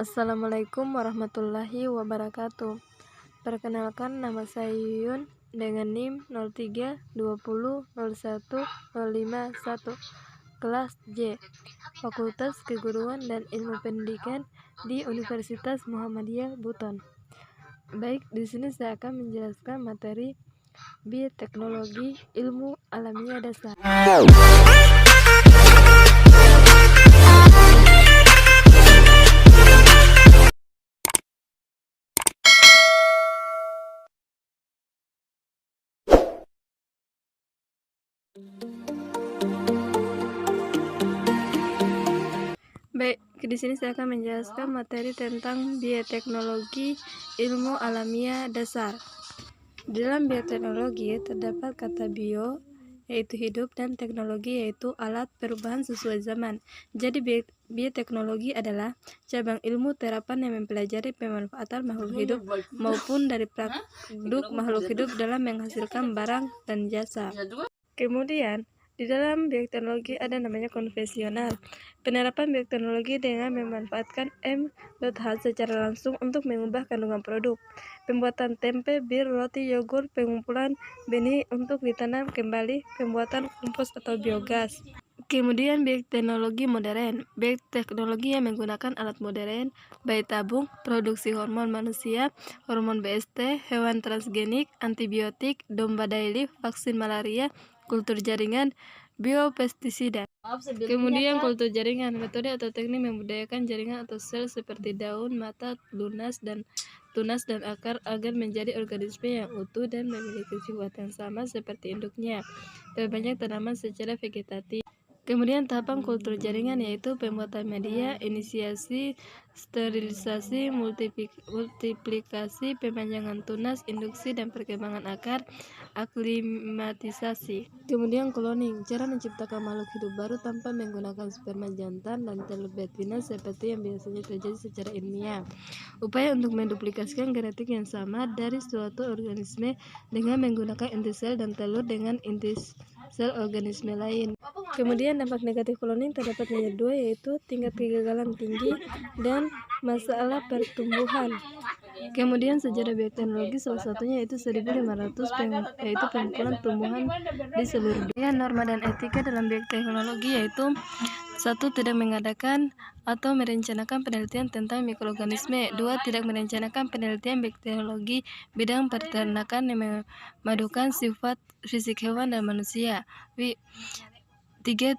Assalamualaikum warahmatullahi wabarakatuh. Perkenalkan, nama saya Yuyun dengan NIM 0320010551, kelas J, Fakultas Keguruan dan Ilmu Pendidikan di Universitas Muhammadiyah Buton. Baik, di sini saya akan menjelaskan materi Bioteknologi Ilmu Alamiah Dasar. Baik, di sini saya akan menjelaskan materi tentang bioteknologi ilmu alamiah dasar. Di dalam bioteknologi terdapat kata bio, yaitu hidup, dan teknologi, yaitu alat perubahan sesuai zaman. Jadi bioteknologi adalah cabang ilmu terapan yang mempelajari pemanfaatan makhluk hidup maupun dari produk makhluk hidup dalam menghasilkan barang dan jasa. Kemudian, di dalam bioteknologi ada namanya konvensional. Penerapan bioteknologi dengan memanfaatkan MH secara langsung untuk mengubah kandungan produk. Pembuatan tempe, bir, roti, yogurt, pengumpulan benih untuk ditanam kembali, pembuatan kompos atau biogas. Kemudian bioteknologi modern. Bioteknologi yang menggunakan alat modern, bayi tabung, produksi hormon manusia, hormon BST, hewan transgenik, antibiotik, domba daily, vaksin malaria, kultur jaringan, biopestisida. Kemudian kultur jaringan, metode atau teknik membudayakan jaringan atau sel seperti daun, mata, tunas dan akar agar menjadi organisme yang utuh dan memiliki sifat yang sama seperti induknya. Terbanyak tanaman secara vegetatif. Kemudian tahapan kultur jaringan yaitu pembuatan media, inisiasi, sterilisasi, multiplikasi, pemanjangan tunas, induksi dan perkembangan akar, aklimatisasi. Kemudian cloning, cara menciptakan makhluk hidup baru tanpa menggunakan sperma jantan dan telur betina seperti yang biasanya terjadi secara ilmiah. Upaya untuk menduplikasikan genetik yang sama dari suatu organisme dengan menggunakan inti sel dan telur dengan inti sel organisme lain. Kemudian dampak negatif cloning terdapat menjadi dua, yaitu tingkat kegagalan tinggi dan masalah pertumbuhan. Kemudian sejarah bioteknologi salah satunya yaitu 1500 yaitu pengumpulan tumbuhan di seluruh dunia. Norma dan etika dalam bioteknologi yaitu 1. Tidak mengadakan atau merencanakan penelitian tentang mikroorganisme. 2. Tidak merencanakan penelitian bioteknologi bidang peternakan yang memadukan sifat fisik hewan dan manusia. 3.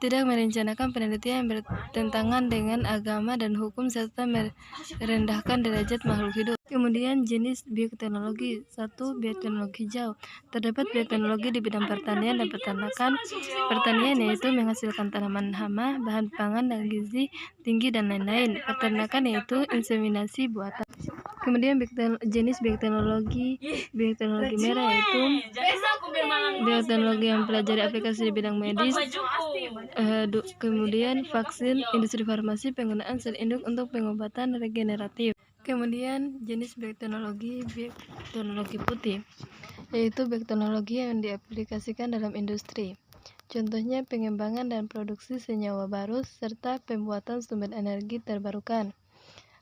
Tidak merencanakan penelitian yang bertentangan dengan agama dan hukum serta merendahkan derajat makhluk hidup. Kemudian jenis bioteknologi. 1. Bioteknologi hijau. Terdapat bioteknologi di bidang pertanian dan peternakan. Pertanian yaitu menghasilkan tanaman hama, bahan pangan dan gizi tinggi dan lain-lain. Peternakan yaitu inseminasi buatan. Kemudian jenis bioteknologi merah yaitu bioteknologi yang mempelajari aplikasi di bidang medis. Kemudian vaksin, industri farmasi, penggunaan sel induk untuk pengobatan regeneratif. Kemudian jenis bioteknologi putih yaitu bioteknologi yang diaplikasikan dalam industri. Contohnya pengembangan dan produksi senyawa baru serta pembuatan sumber energi terbarukan.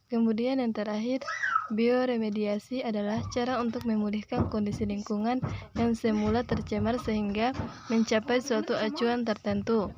Kemudian yang terakhir, bioremediasi adalah cara untuk memulihkan kondisi lingkungan yang semula tercemar sehingga mencapai suatu acuan tertentu.